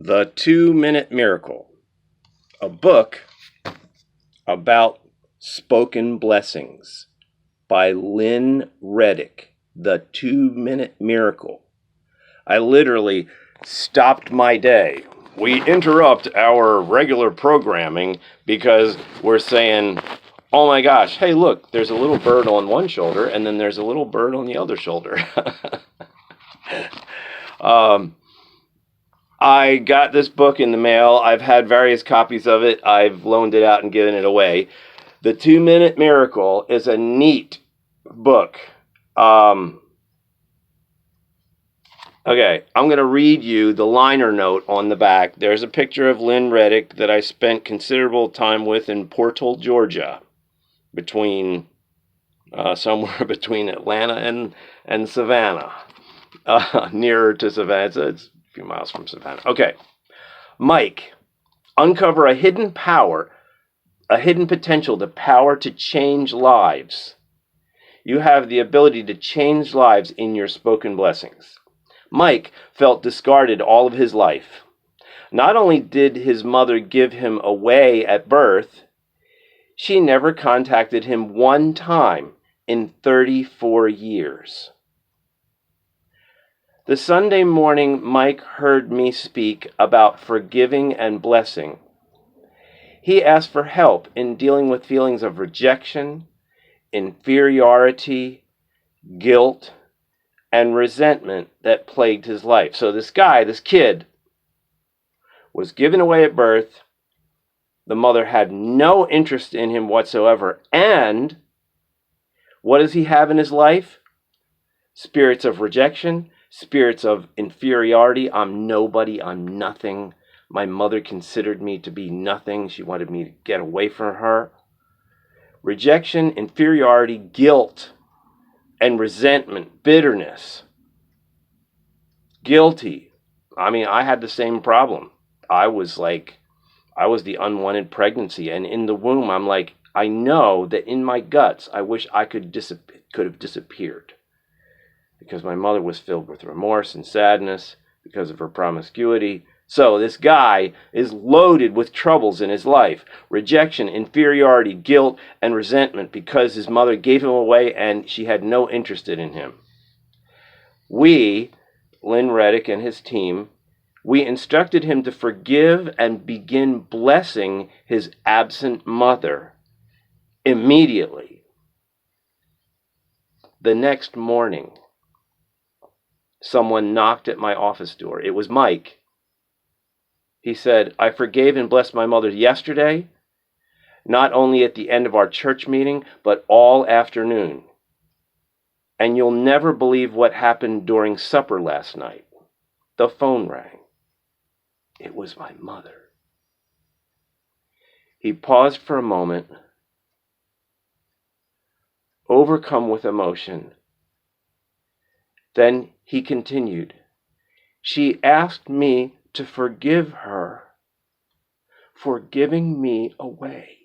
The 2-Minute Miracle, a book about spoken blessings by Lynn Reddick, The 2-Minute Miracle. I literally stopped my day. We interrupt our regular programming because we're saying, oh my gosh, hey look, there's a little bird on one shoulder and then there's a little bird on the other shoulder. I got this book in the mail. I've had various copies of it. I've loaned it out and given it away. The 2-Minute Miracle is a neat book. Okay, I'm going to read you the liner note on the back. There's a picture of Lynn Reddick that I spent considerable time with in Portal, Georgia, somewhere between Atlanta and Savannah, nearer to Savannah. It's a few miles from Savannah. Okay. Mike, uncover a hidden power, a hidden potential, the power to change lives. You have the ability to change lives in your spoken blessings. Mike felt discarded all of his life. Not only did his mother give him away at birth, she never contacted him one time in 34 years. The Sunday morning Mike heard me speak about forgiving and blessing, he asked for help in dealing with feelings of rejection, inferiority, guilt, and resentment that plagued his life. So this kid, was given away at birth. The mother had no interest in him whatsoever. And what does he have in his life? Spirits of rejection, spirits of inferiority. I'm nobody, I'm nothing. My mother considered me to be nothing. She wanted me to get away from her. Rejection, inferiority, guilt, and resentment, bitterness. Guilty. I mean, I had the same problem. I was the unwanted pregnancy. And in the womb, I'm like, I know that in my guts, I wish I could have disappeared. Because my mother was filled with remorse and sadness because of her promiscuity. So this guy is loaded with troubles in his life. Rejection, inferiority, guilt, and resentment because his mother gave him away and she had no interest in him. We, Lynn Reddick and his team, we instructed him to forgive and begin blessing his absent mother immediately. The next morning, someone knocked at my office door. It was Mike. He said, I forgave and blessed my mother yesterday, not only at the end of our church meeting, but all afternoon. And you'll never believe what happened during supper last night. The phone rang. It was my mother. He paused for a moment, overcome with emotion. Then he continued, she asked me to forgive her for giving me away.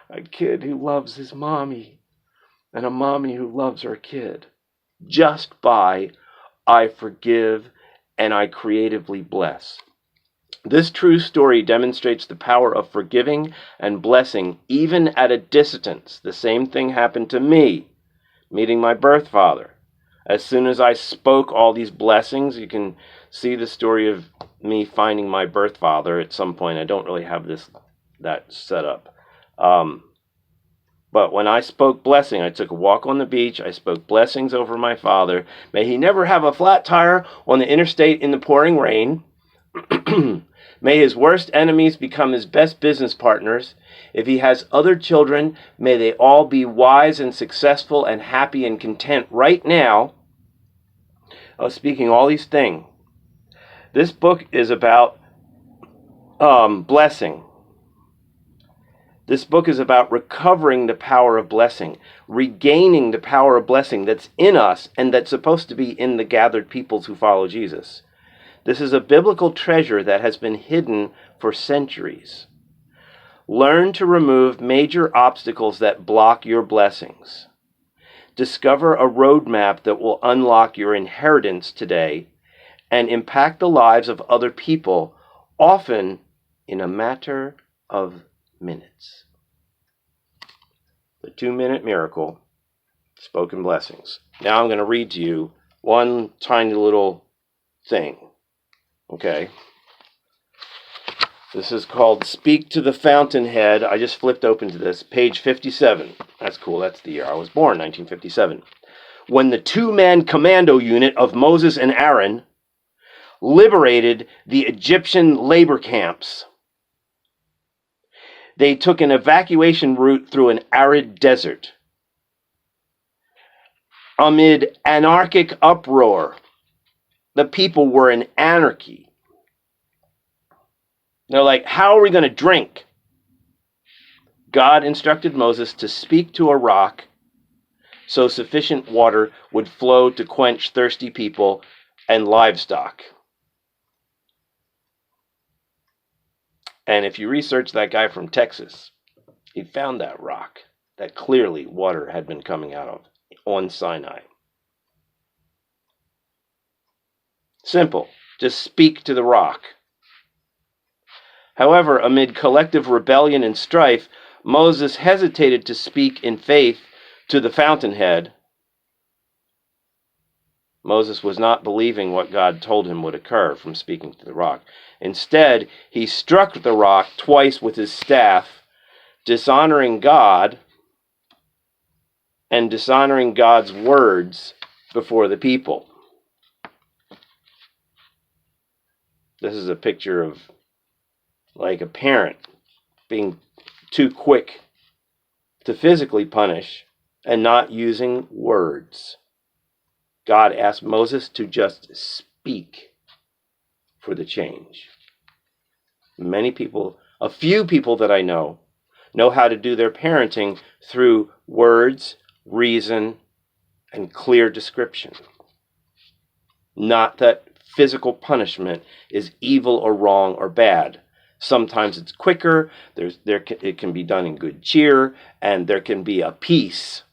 A kid who loves his mommy and a mommy who loves her kid. Just by I forgive and I creatively bless. This true story demonstrates the power of forgiving and blessing even at a distance. The same thing happened to me, meeting my birth father. As soon as I spoke all these blessings, you can see the story of me finding my birth father at some point. I don't really have that set up. But when I spoke blessing, I took a walk on the beach. I spoke blessings over my father. May he never have a flat tire on the interstate in the pouring rain. May his worst enemies become his best business partners. If he has other children, may they all be wise and successful and happy and content right now. Speaking all these things. This book is about blessing. This book is about recovering the power of blessing, regaining the power of blessing that's in us and that's supposed to be in the gathered peoples who follow Jesus. This is a biblical treasure that has been hidden for centuries. Learn to remove major obstacles that block your blessings. Discover a roadmap that will unlock your inheritance today and impact the lives of other people, often in a matter of minutes. The 2-minute miracle, spoken blessings. Now I'm going to read to you one tiny little thing. Okay? This is called Speak to the Fountainhead. I just flipped open to this. Page 57. That's cool. That's the year I was born, 1957. When the 2-man commando unit of Moses and Aaron liberated the Egyptian labor camps, they took an evacuation route through an arid desert. Amid anarchic uproar, the people were in anarchy. They're like, how are we going to drink? God instructed Moses to speak to a rock so sufficient water would flow to quench thirsty people and livestock. And if you research that guy from Texas, he found that rock that clearly water had been coming out of on Sinai. Simple. Just speak to the rock. However, amid collective rebellion and strife, Moses hesitated to speak in faith to the fountainhead. Moses was not believing what God told him would occur from speaking to the rock. Instead, he struck the rock twice with his staff, dishonoring God and dishonoring God's words before the people. This is a picture of like a parent being too quick to physically punish and not using words. God asked Moses to just speak for the change. Many people, a few people that I know how to do their parenting through words, reason, and clear description. Not that physical punishment is evil or wrong or bad. Sometimes it's quicker, it can be done in good cheer, and there can be a peace.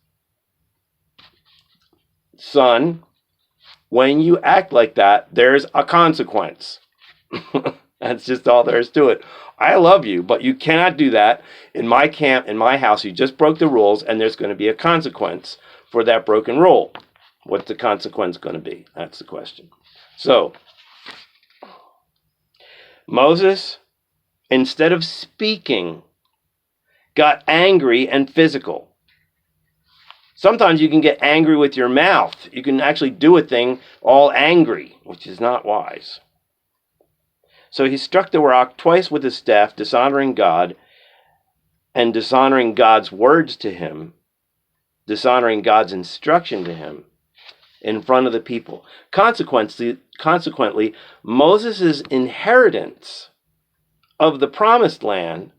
Son, when you act like that, there's a consequence. That's just all there is to it. I love you, but you cannot do that in my camp, in my house. You just broke the rules, and there's going to be a consequence for that broken rule. What's the consequence going to be? That's the question. So, Moses, instead of speaking, got angry and physical. Sometimes you can get angry with your mouth. You can actually do a thing all angry, which is not wise. So he struck the rock twice with his staff, dishonoring God and dishonoring God's words to him, dishonoring God's instruction to him in front of the people. Consequently, Moses' inheritance of the promised land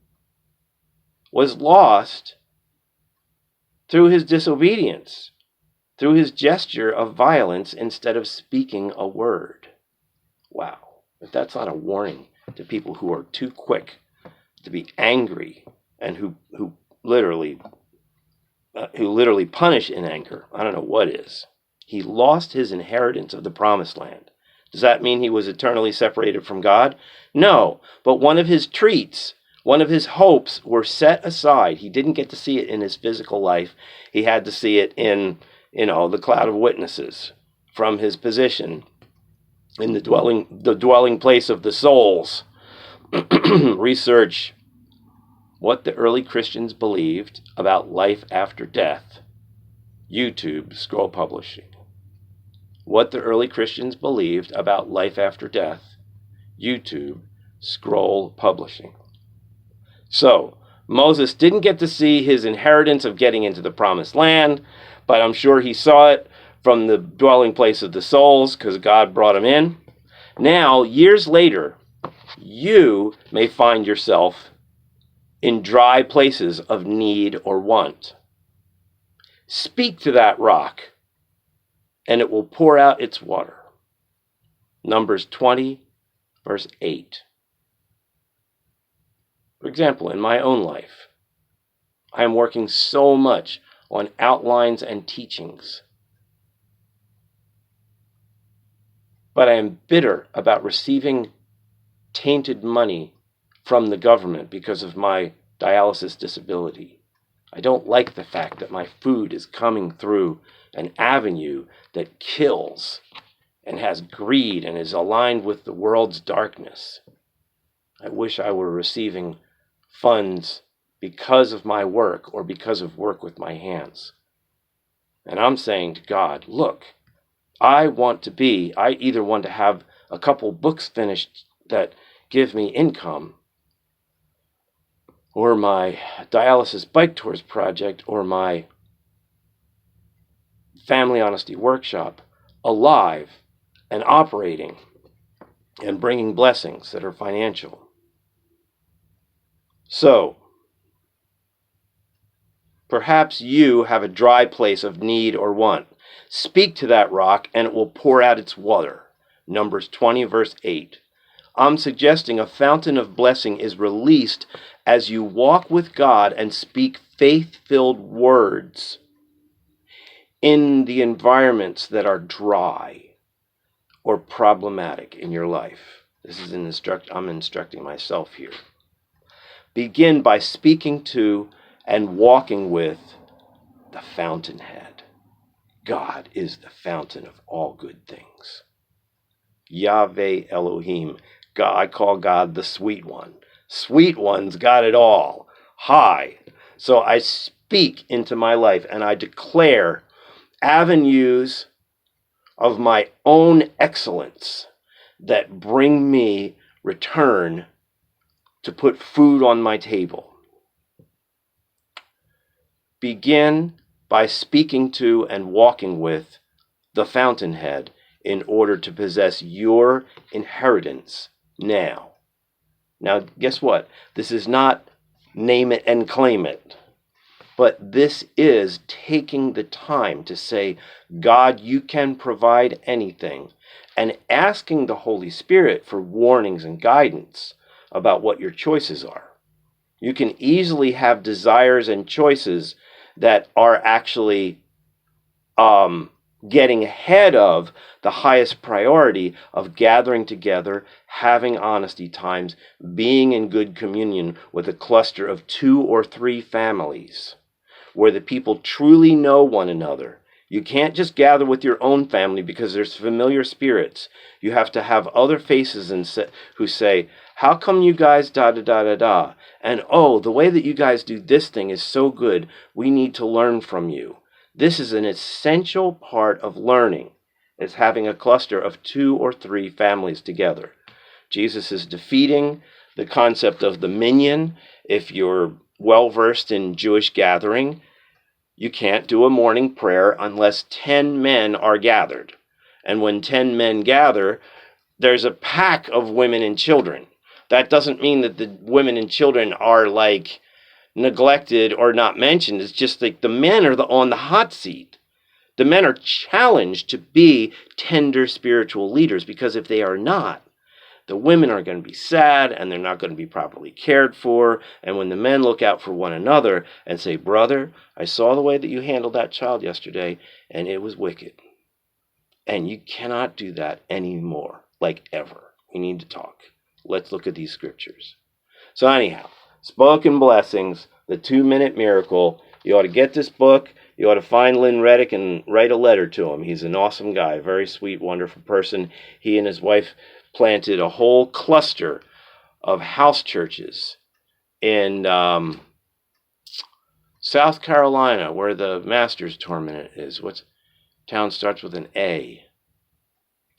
was lost through his disobedience, through his gesture of violence instead of speaking a word. Wow. If that's not a warning to people who are too quick to be angry and who literally punish in anger, I don't know what is. He lost his inheritance of the promised land. Does that mean he was eternally separated from God? No, but one of his treats, one of his hopes were set aside. He didn't get to see it in his physical life. He had to see it in, the cloud of witnesses from his position in the dwelling place of the souls. Research what the early Christians believed about life after death. YouTube, Scroll Publishing. What the early Christians believed about life after death. YouTube, Scroll Publishing. So, Moses didn't get to see his inheritance of getting into the promised land, but I'm sure he saw it from the dwelling place of the souls because God brought him in. Now, years later, you may find yourself in dry places of need or want. Speak to that rock, and it will pour out its water. Numbers 20, verse 8. For example, in my own life, I am working so much on outlines and teachings. But I am bitter about receiving tainted money from the government because of my dialysis disability. I don't like the fact that my food is coming through an avenue that kills and has greed and is aligned with the world's darkness. I wish I were receiving funds because of my work or because of work with my hands. And I'm saying to God, look, I either want to have a couple books finished that give me income, or my dialysis bike tours project, or my family honesty workshop alive and operating and bringing blessings that are financial. So, perhaps you have a dry place of need or want. Speak to that rock and it will pour out its water. Numbers 20, verse 8. I'm suggesting a fountain of blessing is released as you walk with God and speak faith-filled words in the environments that are dry or problematic in your life. This is I'm instructing myself here. Begin by speaking to and walking with the fountainhead. God is the fountain of all good things. Yahweh Elohim. God, I call God the sweet one. Sweet one's got it all. High. So I speak into my life and I declare avenues of my own excellence that bring me return to put food on my table. Begin by speaking to and walking with the fountainhead in order to possess your inheritance now. Now, guess what? This is not name it and claim it, but this is taking the time to say, God, you can provide anything, and asking the Holy Spirit for warnings and guidance about what your choices are. You can easily have desires and choices that are actually getting ahead of the highest priority of gathering together, having honesty times, being in good communion with a cluster of 2 or 3 families where the people truly know one another. You can't just gather with your own family because there's familiar spirits. You have to have other faces who say, how come you guys da-da-da-da-da? And, oh, the way that you guys do this thing is so good. We need to learn from you. This is an essential part of learning, is having a cluster of 2 or 3 families together. Jesus is defeating the concept of the minyan. If you're well-versed in Jewish gathering, you can't do a morning prayer unless 10 men are gathered. And when 10 men gather, there's a pack of women and children. That doesn't mean that the women and children are like neglected or not mentioned. It's just like the men are on the hot seat. The men are challenged to be tender spiritual leaders, because if they are not, the women are going to be sad and they're not going to be properly cared for. And when the men look out for one another and say, brother, I saw the way that you handled that child yesterday and it was wicked. And you cannot do that anymore, like ever. We need to talk. Let's look at these scriptures. So anyhow, Spoken Blessings, the 2-minute miracle. You ought to get this book. You ought to find Lynn Reddick and write a letter to him. He's an awesome guy, very sweet, wonderful person. He and his wife planted a whole cluster of house churches in South Carolina, where the Masters tournament is. What town starts with an A?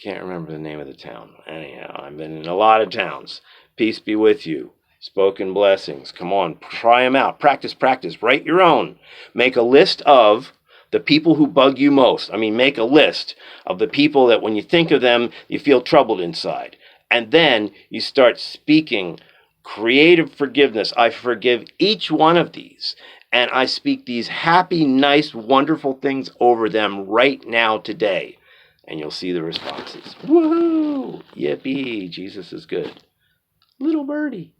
Can't remember the name of the town. Anyhow, I've been in a lot of towns. Peace be with you. Spoken Blessings. Come on, try them out. Practice. Write your own. Make a list of the people who bug you most. Make a list of the people that when you think of them, you feel troubled inside. And then you start speaking creative forgiveness. I forgive each one of these. And I speak these happy, nice, wonderful things over them right now today. And you'll see the responses. Woohoo! Yippee! Jesus is good. Little birdie.